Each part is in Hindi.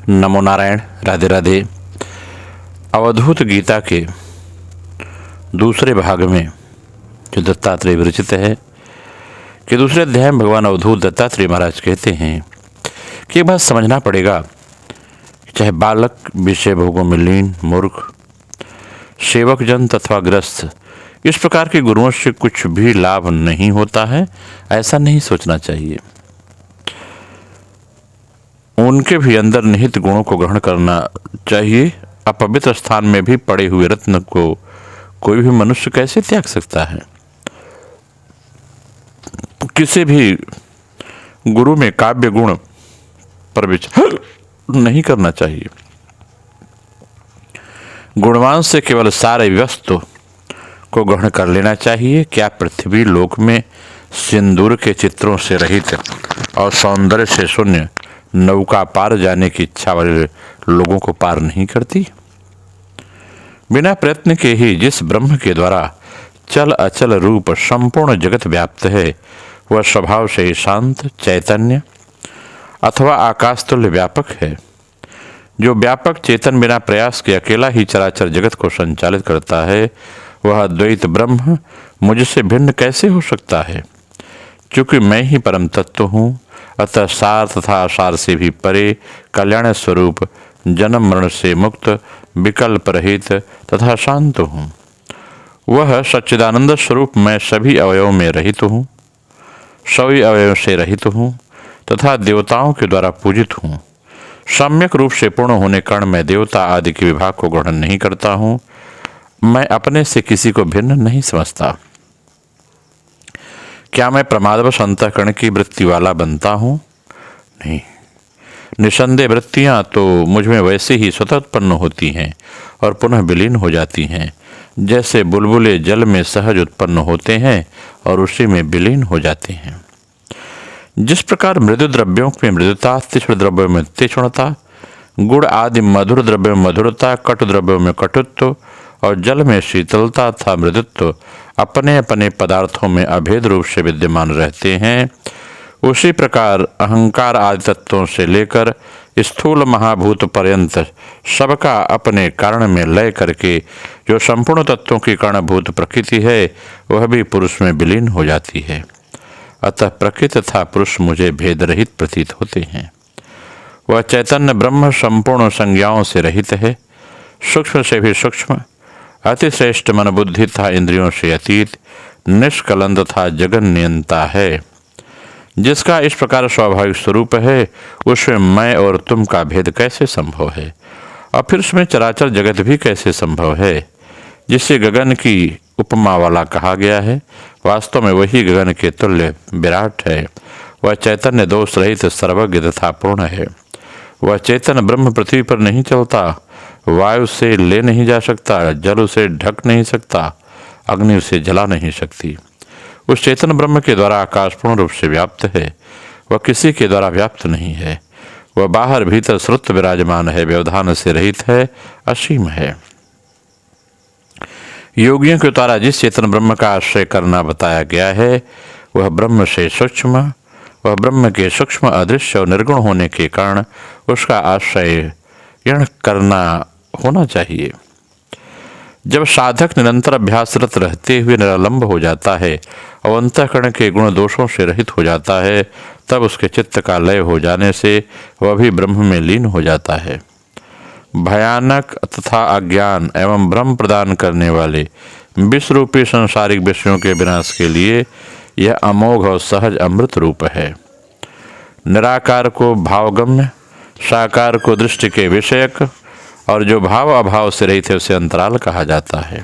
नमो नारायण। राधे राधे। अवधूत गीता के दूसरे भाग में जो दत्तात्रेय विरचित है कि दूसरे अध्याय में भगवान अवधूत दत्तात्रेय महाराज कहते हैं कि एक बात समझना पड़ेगा, चाहे बालक विषय भोगों में लीन, मूर्ख, सेवक जन तथा ग्रस्त, इस प्रकार के गुरुओं से कुछ भी लाभ नहीं होता है, ऐसा नहीं सोचना चाहिए। उनके भी अंदर निहित गुणों को ग्रहण करना चाहिए। अपवित्र स्थान में भी पड़े हुए रत्न को कोई भी मनुष्य कैसे त्याग सकता है। किसी भी गुरु में काव्य गुण पर विचार नहीं करना चाहिए। गुणवान से केवल सारे वस्तु को ग्रहण कर लेना चाहिए। क्या पृथ्वी लोक में सिंदूर के चित्रों से रहित और सौंदर्य से शून्य नौका पार जाने की इच्छा वाले लोगों को पार नहीं करती? बिना प्रयत्न के ही जिस ब्रह्म के द्वारा चल अचल रूप संपूर्ण जगत व्याप्त है, वह स्वभाव से ही शांत, चैतन्य अथवा आकाश तुल्य व्यापक है। जो व्यापक चेतन बिना प्रयास के अकेला ही चराचर जगत को संचालित करता है, वह अद्वैत ब्रह्म मुझसे भिन्न कैसे हो सकता है? क्योंकि मैं ही परम तत्व हूँ, अतः सार तथा आसार से भी परे, कल्याण स्वरूप, जन्म मरण से मुक्त, विकल्प रहित तथा शांत हूँ। वह सच्चिदानंद स्वरूप मैं सभी अवयवों में रहित हूँ, सभी अवयवों से रहित हूँ तथा देवताओं के द्वारा पूजित हूँ। सम्यक रूप से पूर्ण होने कारण मैं देवता आदि के विभाग को ग्रहण नहीं करता हूँ। मैं अपने से किसी को भिन्न नहीं समझता। क्या मैं प्रमादवश अंतःकरण की वृत्ति वाला बनता हूँ? नहीं। निसंदेह वृत्तियाँ तो मुझ में वैसे ही स्वतः उत्पन्न होती हैं और पुनः विलीन हो जाती हैं, जैसे बुलबुले जल में सहज उत्पन्न होते हैं और उसी में विलीन हो जाते हैं। जिस प्रकार मृदु द्रव्यों में मृदुता, तीक्ष्ण द्रव्यों में तीक्ष्णता, गुड़ आदि मधुर द्रव्यों में मधुरता, कटु द्रव्यों में कटुत्व और जल में शीतलता तथा मृदुत्व अपने अपने पदार्थों में अभेद रूप से विद्यमान रहते हैं, उसी प्रकार अहंकार आदि तत्वों से लेकर स्थूल महाभूत पर्यंत सबका अपने कारण में लय करके जो संपूर्ण तत्वों की कारणभूत प्रकृति है, वह भी पुरुष में विलीन हो जाती है। अतः प्रकृति तथा पुरुष मुझे भेद रहित प्रतीत होते हैं। वह चैतन्य ब्रह्म संपूर्ण संज्ञाओं से रहित है, सूक्ष्म से भी सूक्ष्म, अतिश्रेष्ठ मन बुद्धि तथा इंद्रियों से अतीत, निष्कलंक तथा जगन नियंता है। जिसका इस प्रकार स्वाभाविक स्वरूप है, उसमें मैं और तुम का भेद कैसे संभव है? और फिर उसमें चराचर जगत भी कैसे संभव है? जिसे गगन की उपमा वाला कहा गया है, वास्तव में वही गगन के तुल्य विराट है। वह चैतन्य दोष रहित सर्वज्ञ तथा पूर्ण है। वह चेतन ब्रह्म पृथ्वी पर नहीं चलता, वायु से ले नहीं जा सकता, जल उसे ढक नहीं सकता, अग्नि उसे जला नहीं सकती। उस चेतन ब्रह्म के द्वारा आकाश पूर्ण रूप से व्याप्त है। वह किसी के द्वारा व्याप्त नहीं है। वह बाहर भीतर श्रुत विराजमान है, व्यवधान से रहित है, असीम है। योगियों के द्वारा जिस चेतन ब्रह्म का आश्रय करना बताया गया है, वह ब्रह्म से सूक्ष्म, वह ब्रह्म के सूक्ष्म, अदृश्य और निर्गुण होने के कारण उसका आश्रय करना होना चाहिए। जब साधक निरंतर अभ्यासरत रहते हुए निरालंब हो जाता है और अंतःकरण के गुण दोषों से रहित हो जाता है, तब उसके चित्त का लय हो जाने से वह भी ब्रह्म में लीन हो जाता है। भयानक तथा अज्ञान एवं भ्रम प्रदान करने वाले विष रूपी संसारिक विषयों के विनाश के लिए यह अमोघ और सहज अमृत रूप है। निराकार को भावगम्य, साकार को दृष्टि के विषयक और जो भाव अभाव से रहित है उसे अंतराल कहा जाता है।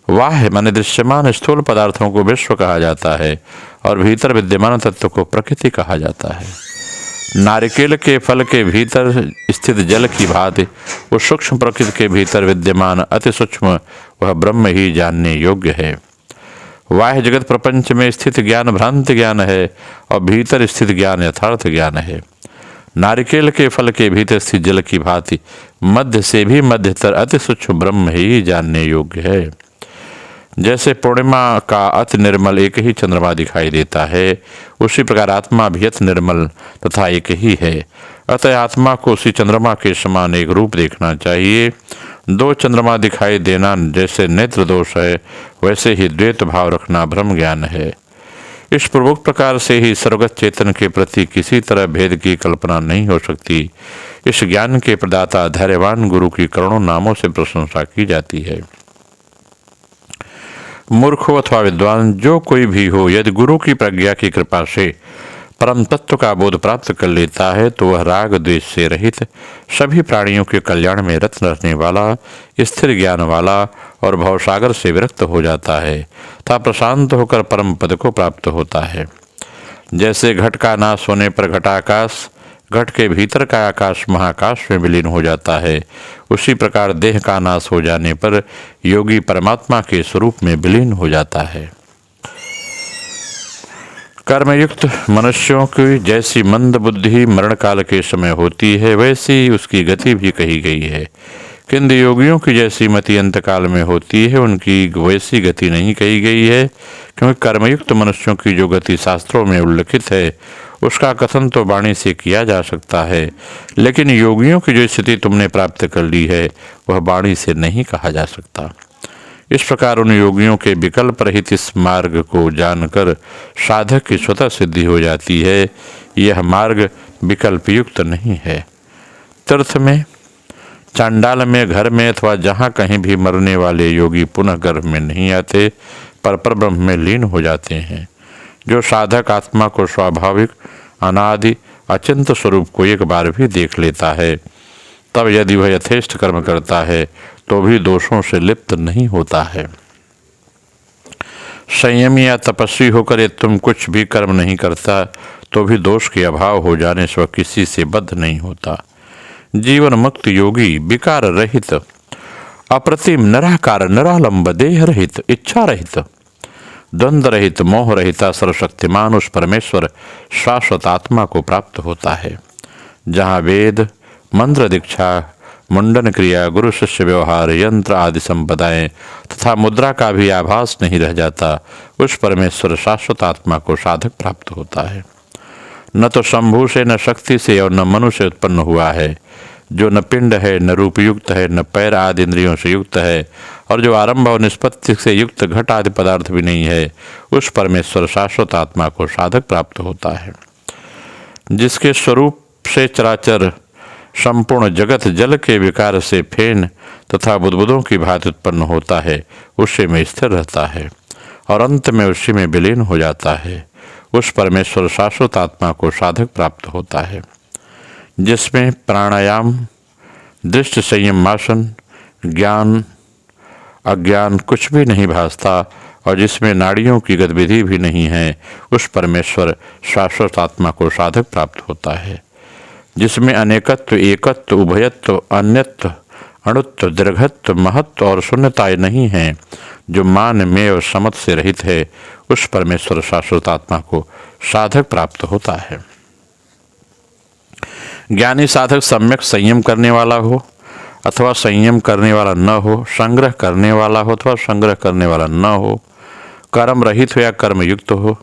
वाह्य माने दृश्यमान स्थूल पदार्थों को विश्व कहा जाता है और भीतर विद्यमान तत्व को प्रकृति कहा जाता है। नारिकेल के फल के भीतर स्थित जल की भांति उस सूक्ष्म प्रकृति के भीतर विद्यमान अति सूक्ष्म वह ब्रह्म ही जानने योग्य है। बाह्य जगत प्रपंच में स्थित ज्ञान भ्रांति ज्ञान है और भीतर स्थित ज्ञान यथार्थ ज्ञान है। नारिकेल के फल के भीतर स्थित जल की भांति मध्य से भी मध्यतर अति सूक्ष्म ब्रह्म ही जानने योग्य है। जैसे पूर्णिमा का अति निर्मल एक ही चंद्रमा दिखाई देता है, उसी प्रकार आत्मा भी अति निर्मल तथा एक ही है। अतः आत्मा को उसी चंद्रमा के समान एक रूप देखना चाहिए। दो चंद्रमा दिखाई देना जैसे नेत्र दोष है, वैसे ही द्वैत भाव रखना भ्रम ज्ञान है। इस पूर्वोक्त प्रकार से ही सर्वगत चेतन के प्रति किसी तरह भेद की कल्पना नहीं हो सकती। इस ज्ञान के प्रदाता धैर्यवान गुरु की करोड़ों नामों से प्रशंसा की जाती है। मूर्ख अथवा विद्वान जो कोई भी हो, यदि गुरु की प्रज्ञा की कृपा से परम तत्व का बोध प्राप्त कर लेता है तो वह राग द्वेष से रहित, सभी प्राणियों के कल्याण में रत रहने वाला, स्थिर ज्ञान वाला और भवसागर से विरक्त हो जाता है तथा प्रशांत होकर परम पद को प्राप्त होता है। जैसे घट का नाश होने पर घटाकाश घट के भीतर का आकाश महाकाश में विलीन हो जाता है, उसी प्रकार देह का नाश हो जाने पर योगी परमात्मा के स्वरूप में विलीन हो जाता है। कर्मयुक्त मनुष्यों की जैसी मंद बुद्धि मरण काल के समय होती है, वैसी उसकी गति भी कही गई है। किंतु योगियों की जैसी मति अंत काल में होती है, उनकी वैसी गति नहीं कही गई है, क्योंकि कर्मयुक्त मनुष्यों की जो गति शास्त्रों में उल्लिखित है उसका कथन तो वाणी से किया जा सकता है, लेकिन योगियों की जो स्थिति तुमने प्राप्त कर ली है वह वाणी से नहीं कहा जा सकता। इस प्रकार उन योगियों के विकल्प रहित इस मार्ग को जानकर साधक की स्वतः सिद्धि हो जाती है। यह मार्ग विकल्प युक्त नहीं है। तीर्थ में, चांडाल में, घर में अथवा जहाँ कहीं भी मरने वाले योगी पुनः गर्भ में नहीं आते, पर ब्रह्म में लीन हो जाते हैं। जो साधक आत्मा को स्वाभाविक अनादि अचिंत स्वरूप को एक बार भी देख लेता है, तब यदि वह यथेष्ट कर्म करता है तो भी दोषों से लिप्त नहीं होता है। संयमी या तपस्वी होकर यदि तुम कुछ भी कर्म नहीं करता तो भी दोष के अभाव हो जाने से वह किसी से बद्ध नहीं होता। जीवन मुक्त योगी विकार रहित, अप्रतिम, निराकार, निरालंब, देह रहित, इच्छा रहित, द्वंद्व रहित, मोह रहित, सर्वशक्तिमान उस परमेश्वर शाश्वत आत्मा को प्राप्त होता है। जहाँ वेद, मंत्र दीक्षा, मुंडन क्रिया, गुरु शिष्य व्यवहार, यंत्र आदि संपदाएं तथा मुद्रा का भी आभास नहीं रह जाता, उस परमेश्वर शाश्वत आत्मा को साधक प्राप्त होता है। न तो शंभु से, न शक्ति से और न मनु से उत्पन्न हुआ है, जो न पिंड है, न रूपयुक्त है, न पैर आदि इंद्रियों से युक्त है, और जो आरंभ और निष्पत्ति से युक्त घट आदि पदार्थ भी नहीं है, उस परमेश्वर शाश्वत आत्मा को साधक प्राप्त होता है। जिसके स्वरूप से चराचर संपूर्ण जगत जल के विकार से फेन तथा बुदबुदों की भांति उत्पन्न होता है, उसी में स्थिर रहता है और अंत में उसी में विलीन हो जाता है, उस परमेश्वर शाश्वत आत्मा को साधक प्राप्त होता है। जिसमें प्राणायाम, दृष्टि, संयम, आसन, ज्ञान, अज्ञान कुछ भी नहीं भासता और जिसमें नाड़ियों की गतिविधि भी नहीं है, उस परमेश्वर शाश्वत आत्मा को साधक प्राप्त होता है। जिसमें अनेकत्व, एकत्व, उभयत्व, अन्यत्व, अणुत्व, दीर्घत्व, महत्व और शून्यताएं नहीं है, जो मान में और समत से रहित है, उस परमेश्वर शाश्वत आत्मा को साधक प्राप्त होता है। ज्ञानी साधक सम्यक संयम करने वाला हो अथवा संयम करने वाला न हो, संग्रह करने वाला हो अथवा संग्रह करने वाला न हो, कर्म रहित हो या कर्म युक्त हो,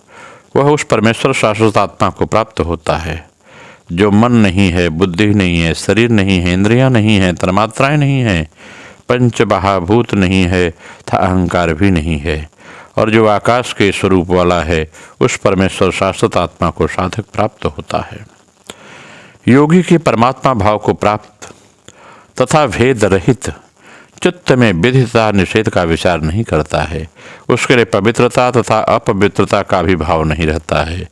वह उस परमेश्वर शाश्वत आत्मा को प्राप्त होता है। जो मन नहीं है, बुद्धि नहीं है, शरीर नहीं है, इंद्रियां नहीं है, तन्मात्राएं नहीं है, पंचमहाभूत नहीं है तथा अहंकार भी नहीं है, और जो आकाश के स्वरूप वाला है, उस परमेश्वर शाश्वत आत्मा को साधक प्राप्त होता है। योगी की परमात्मा भाव को प्राप्त तथा भेद रहित चित्त में विधि तथा निषेध का विचार नहीं करता है। उसके लिए पवित्रता तथा अपवित्रता का भी भाव नहीं रहता है।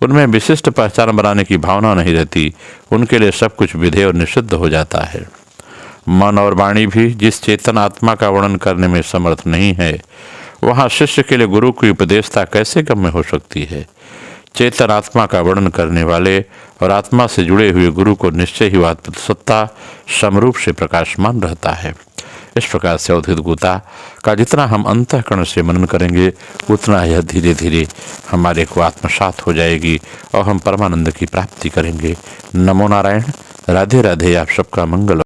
उनमें विशिष्ट पहचान बनाने की भावना नहीं रहती। उनके लिए सब कुछ विधेय और निषिद्ध हो जाता है। मन और वाणी भी जिस चेतन आत्मा का वर्णन करने में समर्थ नहीं है, वहाँ शिष्य के लिए गुरु की उपदेशता कैसे गम्य हो सकती है। चेतन आत्मा का वर्णन करने वाले और आत्मा से जुड़े हुए गुरु को निश्चय ही वह सत्ता समरूप से प्रकाशमान रहता है। इस प्रकार से अवधूत गीता का जितना हम अंतःकरण से मनन करेंगे, उतना यह धीरे धीरे हमारे को आत्मसात हो जाएगी और हम परमानंद की प्राप्ति करेंगे। नमो नारायण। राधे राधे। आप सबका मंगल।